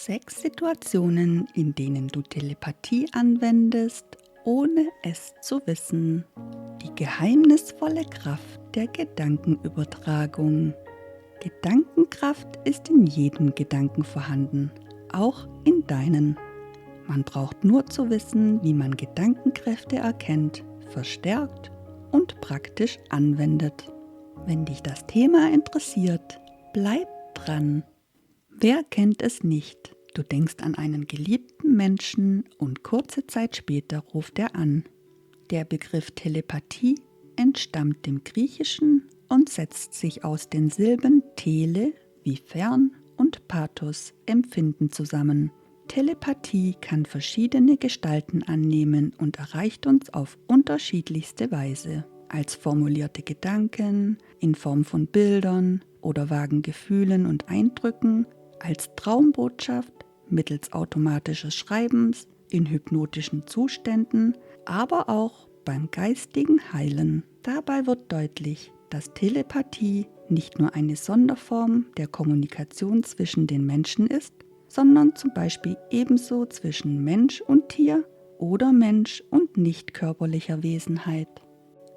6 Situationen, in denen du Telepathie anwendest, ohne es zu wissen. Die geheimnisvolle Kraft der Gedankenübertragung. Gedankenkraft ist in jedem Gedanken vorhanden, auch in deinen. Man braucht nur zu wissen, wie man Gedankenkräfte erkennt, verstärkt und praktisch anwendet. Wenn dich das Thema interessiert, bleib dran. Wer kennt es nicht? Du denkst an einen geliebten Menschen und kurze Zeit später ruft er an. Der Begriff Telepathie entstammt dem Griechischen und setzt sich aus den Silben Tele wie fern und Pathos empfinden zusammen. Telepathie kann verschiedene Gestalten annehmen und erreicht uns auf unterschiedlichste Weise. Als formulierte Gedanken, in Form von Bildern oder vagen Gefühlen und Eindrücken, als Traumbotschaft, mittels automatisches Schreibens, in hypnotischen Zuständen, aber auch beim geistigen Heilen. Dabei wird deutlich, dass Telepathie nicht nur eine Sonderform der Kommunikation zwischen den Menschen ist, sondern zum Beispiel ebenso zwischen Mensch und Tier oder Mensch und nicht körperlicher Wesenheit.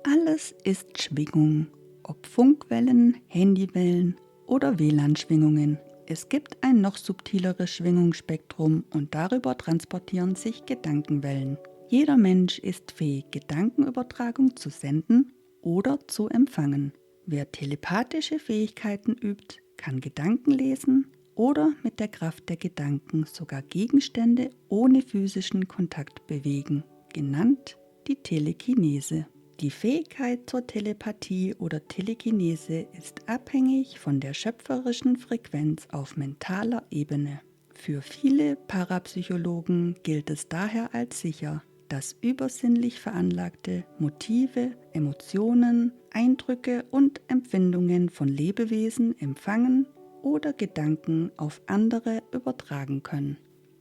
Alles ist Schwingung, ob Funkwellen, Handywellen oder WLAN-Schwingungen. Es gibt ein noch subtileres Schwingungsspektrum und darüber transportieren sich Gedankenwellen. Jeder Mensch ist fähig, Gedankenübertragung zu senden oder zu empfangen. Wer telepathische Fähigkeiten übt, kann Gedanken lesen oder mit der Kraft der Gedanken sogar Gegenstände ohne physischen Kontakt bewegen, genannt die Telekinese. Die Fähigkeit zur Telepathie oder Telekinese ist abhängig von der schöpferischen Frequenz auf mentaler Ebene. Für viele Parapsychologen gilt es daher als sicher, dass übersinnlich veranlagte Motive, Emotionen, Eindrücke und Empfindungen von Lebewesen empfangen oder Gedanken auf andere übertragen können.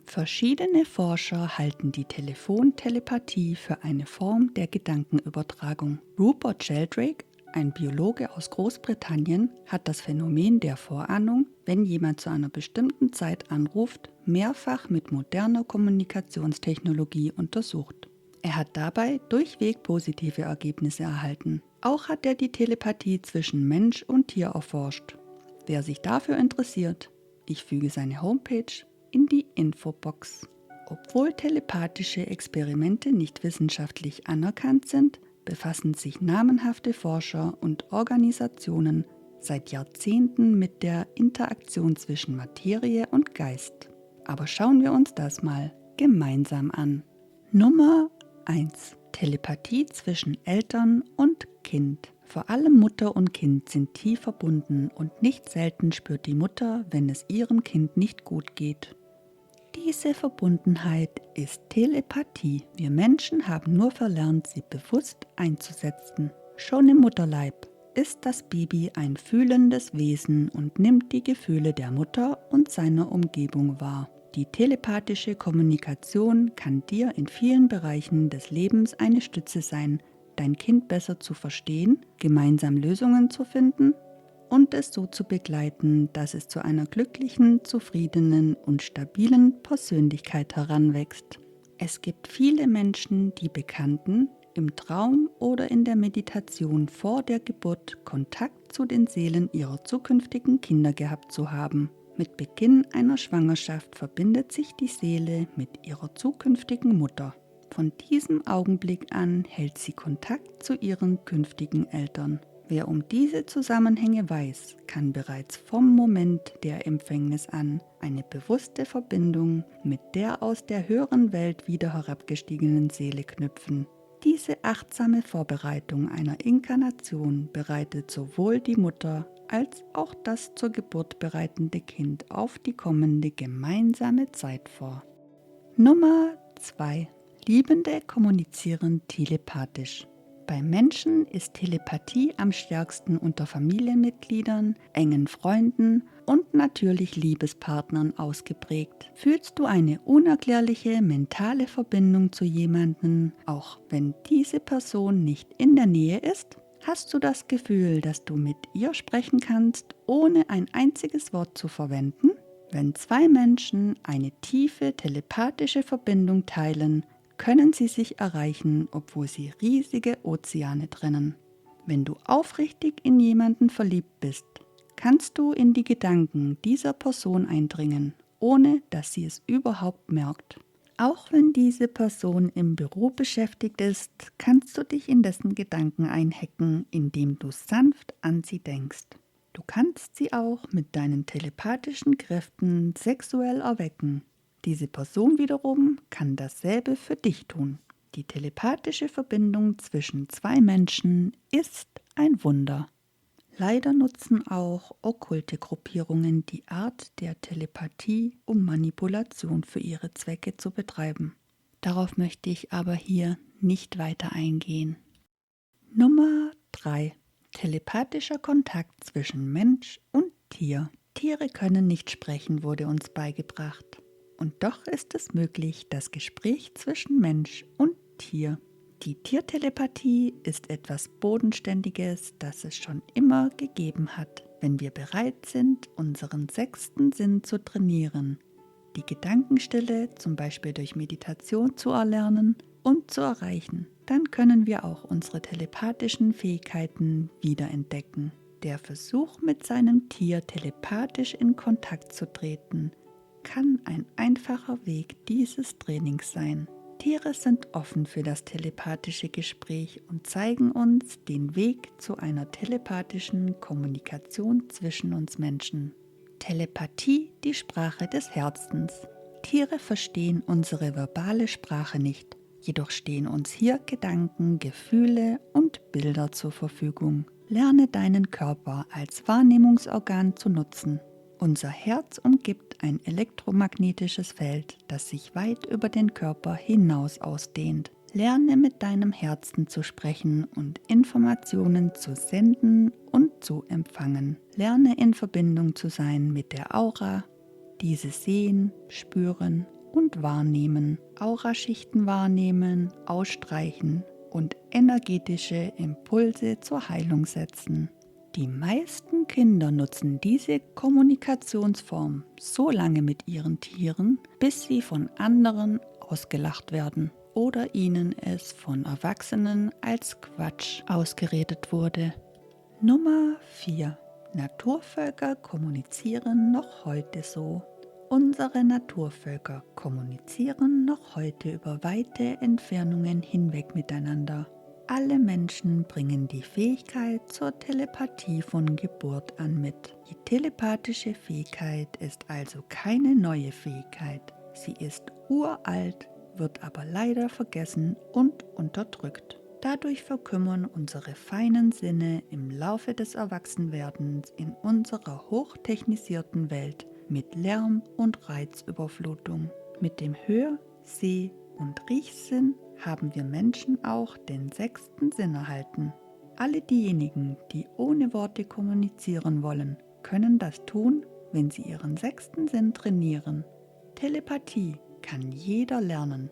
Verschiedene Forscher halten die Telefontelepathie für eine Form der Gedankenübertragung. Rupert Sheldrake, ein Biologe aus Großbritannien, hat das Phänomen der Vorahnung, wenn jemand zu einer bestimmten Zeit anruft, mehrfach mit moderner Kommunikationstechnologie untersucht. Er hat dabei durchweg positive Ergebnisse erhalten. Auch hat er die Telepathie zwischen Mensch und Tier erforscht. Wer sich dafür interessiert, ich füge seine Homepage in die Infobox. Obwohl telepathische Experimente nicht wissenschaftlich anerkannt sind, befassen sich namenhafte Forscher und Organisationen seit Jahrzehnten mit der Interaktion zwischen Materie und Geist. Aber schauen wir uns das mal gemeinsam an. Nummer 1. Telepathie zwischen Eltern und Kind. Vor allem Mutter und Kind sind tief verbunden und nicht selten spürt die Mutter, wenn es ihrem Kind nicht gut geht. Diese Verbundenheit ist Telepathie. Wir Menschen haben nur verlernt, sie bewusst einzusetzen. Schon im Mutterleib ist das Baby ein fühlendes Wesen und nimmt die Gefühle der Mutter und seiner Umgebung wahr. Die telepathische Kommunikation kann dir in vielen Bereichen des Lebens eine Stütze sein, dein Kind besser zu verstehen, gemeinsam Lösungen zu finden und es so zu begleiten, dass es zu einer glücklichen, zufriedenen und stabilen Persönlichkeit heranwächst. Es gibt viele Menschen, die Bekannten im Traum oder in der Meditation vor der Geburt Kontakt zu den Seelen ihrer zukünftigen Kinder gehabt zu haben. Mit Beginn einer Schwangerschaft verbindet sich die Seele mit ihrer zukünftigen Mutter. Von diesem Augenblick an hält sie Kontakt zu ihren künftigen Eltern. Wer um diese Zusammenhänge weiß, kann bereits vom Moment der Empfängnis an eine bewusste Verbindung mit der aus der höheren Welt wieder herabgestiegenen Seele knüpfen. Diese achtsame Vorbereitung einer Inkarnation bereitet sowohl die Mutter als auch das zur Geburt bereitende Kind auf die kommende gemeinsame Zeit vor. Nummer 2. Liebende kommunizieren telepathisch. Bei Menschen ist Telepathie am stärksten unter Familienmitgliedern, engen Freunden und natürlich Liebespartnern ausgeprägt. Fühlst du eine unerklärliche mentale Verbindung zu jemandem, auch wenn diese Person nicht in der Nähe ist? Hast du das Gefühl, dass du mit ihr sprechen kannst, ohne ein einziges Wort zu verwenden? Wenn zwei Menschen eine tiefe telepathische Verbindung teilen, können sie sich erreichen, obwohl sie riesige Ozeane trennen. Wenn du aufrichtig in jemanden verliebt bist, kannst du in die Gedanken dieser Person eindringen, ohne dass sie es überhaupt merkt. Auch wenn diese Person im Büro beschäftigt ist, kannst du dich in dessen Gedanken einhacken, indem du sanft an sie denkst. Du kannst sie auch mit deinen telepathischen Kräften sexuell erwecken. Diese Person wiederum kann dasselbe für dich tun. Die telepathische Verbindung zwischen zwei Menschen ist ein Wunder. Leider nutzen auch okkulte Gruppierungen die Art der Telepathie, um Manipulation für ihre Zwecke zu betreiben. Darauf möchte ich aber hier nicht weiter eingehen. Nummer 3. Telepathischer Kontakt zwischen Mensch und Tier. Tiere können nicht sprechen, wurde uns beigebracht. Und doch ist es möglich, das Gespräch zwischen Mensch und Tier. Die Tiertelepathie ist etwas Bodenständiges, das es schon immer gegeben hat, wenn wir bereit sind, unseren sechsten Sinn zu trainieren, die Gedankenstille zum Beispiel durch Meditation zu erlernen und zu erreichen. Dann können wir auch unsere telepathischen Fähigkeiten wiederentdecken. Der Versuch, mit seinem Tier telepathisch in Kontakt zu treten, kann ein einfacher Weg dieses Trainings sein. Tiere sind offen für das telepathische Gespräch und zeigen uns den Weg zu einer telepathischen Kommunikation zwischen uns Menschen. Telepathie, die Sprache des Herzens. Tiere verstehen unsere verbale Sprache nicht, jedoch stehen uns hier Gedanken, Gefühle und Bilder zur Verfügung. Lerne deinen Körper als Wahrnehmungsorgan zu nutzen. Unser Herz umgibt ein elektromagnetisches Feld, das sich weit über den Körper hinaus ausdehnt. Lerne mit deinem Herzen zu sprechen und Informationen zu senden und zu empfangen. Lerne in Verbindung zu sein mit der Aura, diese sehen, spüren und wahrnehmen. Auraschichten wahrnehmen, ausstreichen und energetische Impulse zur Heilung setzen. Die meisten Kinder nutzen diese Kommunikationsform so lange mit ihren Tieren, bis sie von anderen ausgelacht werden oder ihnen es von Erwachsenen als Quatsch ausgeredet wurde. Nummer 4. Naturvölker kommunizieren noch heute so. Unsere Naturvölker kommunizieren noch heute über weite Entfernungen hinweg miteinander. Alle Menschen bringen die Fähigkeit zur Telepathie von Geburt an mit. Die telepathische Fähigkeit ist also keine neue Fähigkeit. Sie ist uralt, wird aber leider vergessen und unterdrückt. Dadurch verkümmern unsere feinen Sinne im Laufe des Erwachsenwerdens in unserer hochtechnisierten Welt mit Lärm und Reizüberflutung. Mit dem Hör-, Seh- und Riechsinn haben wir Menschen auch den sechsten Sinn erhalten. Alle diejenigen, die ohne Worte kommunizieren wollen, können das tun, wenn sie ihren sechsten Sinn trainieren. Telepathie kann jeder lernen.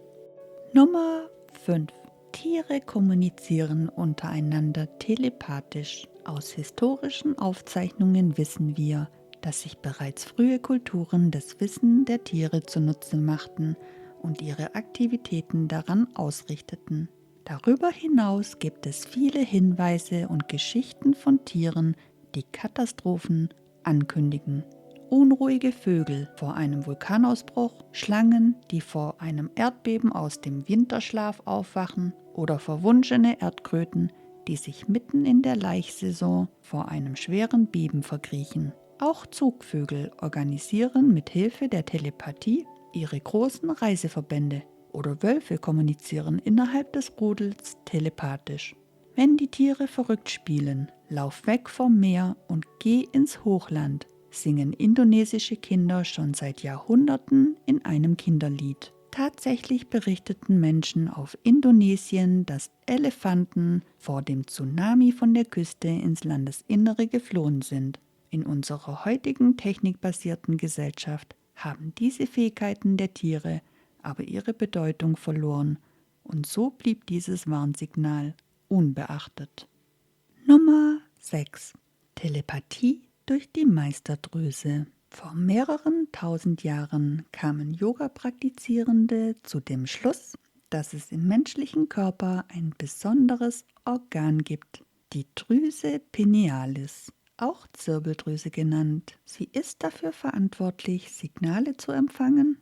Nummer 5. Tiere kommunizieren untereinander telepathisch. Aus historischen Aufzeichnungen wissen wir, dass sich bereits frühe Kulturen das Wissen der Tiere zunutze machten und ihre Aktivitäten daran ausrichteten. Darüber hinaus gibt es viele Hinweise und Geschichten von Tieren, die Katastrophen ankündigen. Unruhige Vögel vor einem Vulkanausbruch, Schlangen, die vor einem Erdbeben aus dem Winterschlaf aufwachen oder verwunschene Erdkröten, die sich mitten in der Laichsaison vor einem schweren Beben verkriechen. Auch Zugvögel organisieren mit Hilfe der Telepathie ihre großen Reiseverbände oder Wölfe kommunizieren innerhalb des Rudels telepathisch. Wenn die Tiere verrückt spielen, lauf weg vom Meer und geh ins Hochland, singen indonesische Kinder schon seit Jahrhunderten in einem Kinderlied. Tatsächlich berichteten Menschen auf Indonesien, dass Elefanten vor dem Tsunami von der Küste ins Landesinnere geflohen sind. In unserer heutigen technikbasierten Gesellschaft haben diese Fähigkeiten der Tiere aber ihre Bedeutung verloren und so blieb dieses Warnsignal unbeachtet. Nummer 6. Telepathie durch die Meisterdrüse. Vor mehreren tausend Jahren kamen Yoga-Praktizierende zu dem Schluss, dass es im menschlichen Körper ein besonderes Organ gibt, die Drüse pinealis, auch Zirbeldrüse genannt. Sie ist dafür verantwortlich, Signale zu empfangen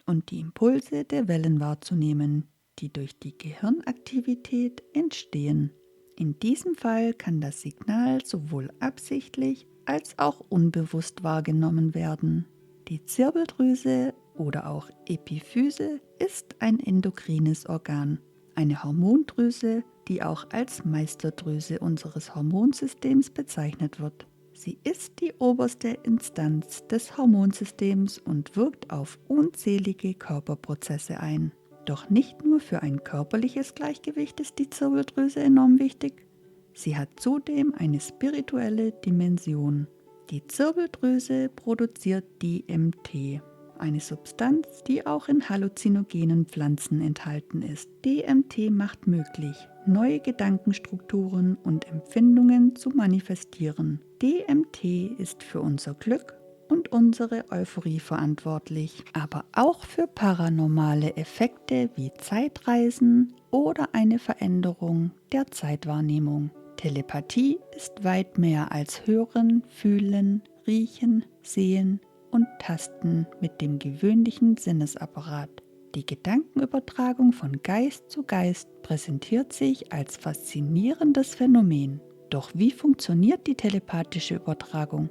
und die Impulse der Wellen wahrzunehmen, die durch die Gehirnaktivität entstehen. In diesem Fall kann das Signal sowohl absichtlich als auch unbewusst wahrgenommen werden. Die Zirbeldrüse oder auch Epiphyse ist ein endokrines Organ, eine Hormondrüse, die auch als Meisterdrüse unseres Hormonsystems bezeichnet wird. Sie ist die oberste Instanz des Hormonsystems und wirkt auf unzählige Körperprozesse ein. Doch nicht nur für ein körperliches Gleichgewicht ist die Zirbeldrüse enorm wichtig, sie hat zudem eine spirituelle Dimension. Die Zirbeldrüse produziert DMT, eine Substanz, die auch in halluzinogenen Pflanzen enthalten ist. DMT macht möglich, neue Gedankenstrukturen und Empfindungen zu manifestieren. DMT ist für unser Glück und unsere Euphorie verantwortlich, aber auch für paranormale Effekte wie Zeitreisen oder eine Veränderung der Zeitwahrnehmung. Telepathie ist weit mehr als Hören, Fühlen, Riechen, Sehen und Tasten mit dem gewöhnlichen Sinnesapparat. Die Gedankenübertragung von Geist zu Geist präsentiert sich als faszinierendes Phänomen. Doch wie funktioniert die telepathische Übertragung?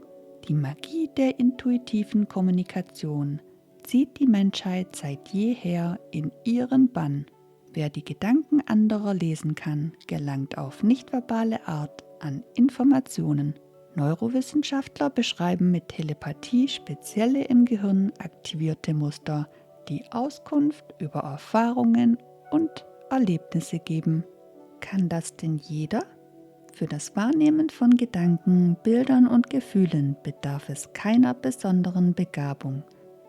Die Magie der intuitiven Kommunikation zieht die Menschheit seit jeher in ihren Bann. Wer die Gedanken anderer lesen kann, gelangt auf nichtverbale Art an Informationen. Neurowissenschaftler beschreiben mit Telepathie spezielle im Gehirn aktivierte Muster, die Auskunft über Erfahrungen und Erlebnisse geben. Kann das denn jeder? Für das Wahrnehmen von Gedanken, Bildern und Gefühlen bedarf es keiner besonderen Begabung.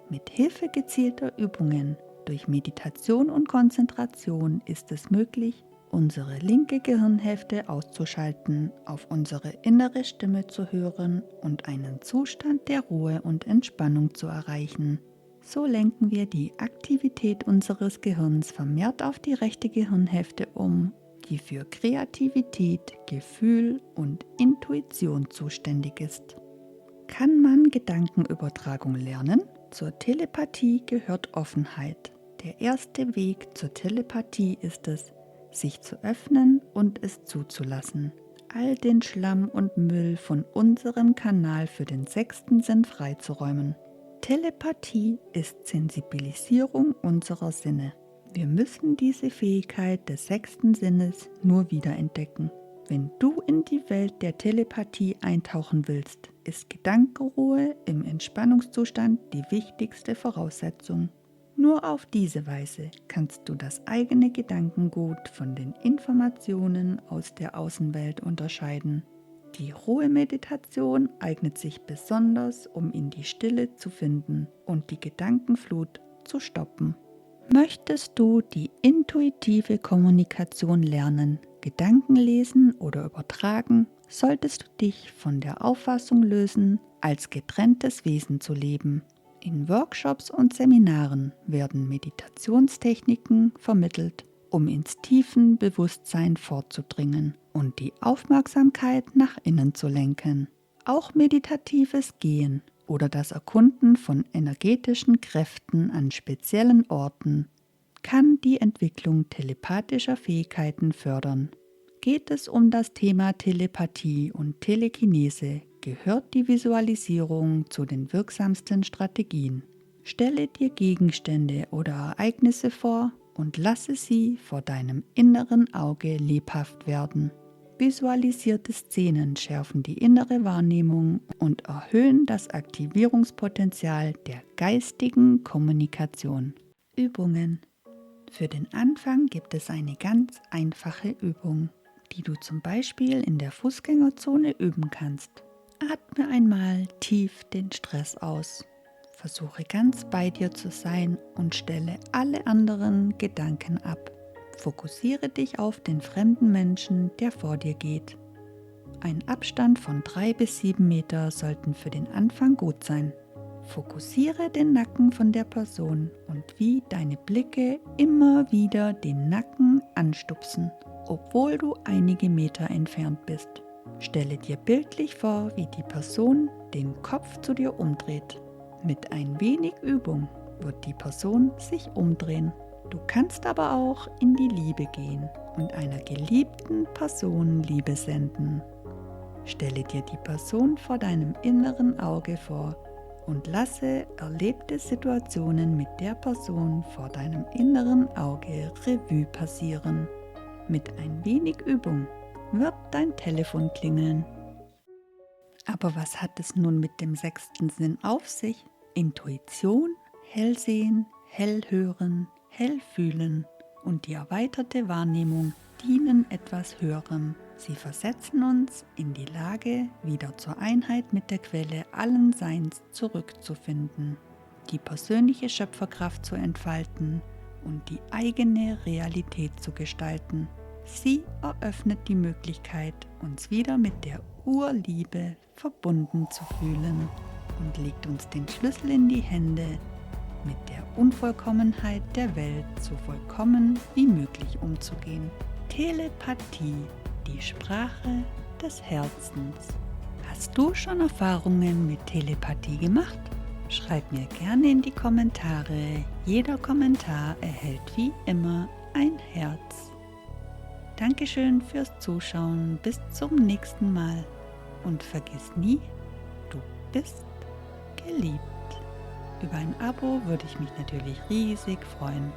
Mit Hilfe gezielter Übungen, durch Meditation und Konzentration ist es möglich, unsere linke Gehirnhälfte auszuschalten, auf unsere innere Stimme zu hören und einen Zustand der Ruhe und Entspannung zu erreichen. So lenken wir die Aktivität unseres Gehirns vermehrt auf die rechte Gehirnhälfte um, die für Kreativität, Gefühl und Intuition zuständig ist. Kann man Gedankenübertragung lernen? Zur Telepathie gehört Offenheit. Der erste Weg zur Telepathie ist es, sich zu öffnen und es zuzulassen, all den Schlamm und Müll von unserem Kanal für den sechsten Sinn freizuräumen. Telepathie ist Sensibilisierung unserer Sinne. Wir müssen diese Fähigkeit des sechsten Sinnes nur wiederentdecken. Wenn du in die Welt der Telepathie eintauchen willst, ist Gedankenruhe im Entspannungszustand die wichtigste Voraussetzung. Nur auf diese Weise kannst du das eigene Gedankengut von den Informationen aus der Außenwelt unterscheiden. Die Ruhemeditation eignet sich besonders, um in die Stille zu finden und die Gedankenflut zu stoppen. Möchtest du die intuitive Kommunikation lernen, Gedanken lesen oder übertragen, solltest du dich von der Auffassung lösen, als getrenntes Wesen zu leben. In Workshops und Seminaren werden Meditationstechniken vermittelt, um ins tiefen Bewusstsein vorzudringen und die Aufmerksamkeit nach innen zu lenken. Auch meditatives Gehen oder das Erkunden von energetischen Kräften an speziellen Orten kann die Entwicklung telepathischer Fähigkeiten fördern. Geht es um das Thema Telepathie und Telekinese, gehört die Visualisierung zu den wirksamsten Strategien. Stelle dir Gegenstände oder Ereignisse vor und lasse sie vor deinem inneren Auge lebhaft werden. Visualisierte Szenen schärfen die innere Wahrnehmung und erhöhen das Aktivierungspotenzial der geistigen Kommunikation. Übungen. Für den Anfang gibt es eine ganz einfache Übung, die du zum Beispiel in der Fußgängerzone üben kannst. Atme einmal tief den Stress aus. Versuche ganz bei dir zu sein und stelle alle anderen Gedanken ab. Fokussiere dich auf den fremden Menschen, der vor dir geht. Ein Abstand von 3 bis 7 Meter sollten für den Anfang gut sein. Fokussiere den Nacken von der Person und wie deine Blicke immer wieder den Nacken anstupsen, obwohl du einige Meter entfernt bist. Stelle dir bildlich vor, wie die Person den Kopf zu dir umdreht. Mit ein wenig Übung wird die Person sich umdrehen. Du kannst aber auch in die Liebe gehen und einer geliebten Person Liebe senden. Stelle dir die Person vor deinem inneren Auge vor und lasse erlebte Situationen mit der Person vor deinem inneren Auge Revue passieren. Mit ein wenig Übung wird dein Telefon klingeln. Aber was hat es nun mit dem 6. Sinn auf sich? Intuition, Hellsehen, Hellhören, Hellfühlen und die erweiterte Wahrnehmung dienen etwas Höherem. Sie versetzen uns in die Lage, wieder zur Einheit mit der Quelle allen Seins zurückzufinden, die persönliche Schöpferkraft zu entfalten und die eigene Realität zu gestalten. Sie eröffnet die Möglichkeit, uns wieder mit der Urliebe verbunden zu fühlen und legt uns den Schlüssel in die Hände, mit der Unvollkommenheit der Welt so vollkommen wie möglich umzugehen. Telepathie, die Sprache des Herzens. Hast du schon Erfahrungen mit Telepathie gemacht? Schreib mir gerne in die Kommentare. Jeder Kommentar erhält wie immer ein Herz. Dankeschön fürs Zuschauen. Bis zum nächsten Mal. Und vergiss nie, du bist geliebt. Über ein Abo würde ich mich natürlich riesig freuen.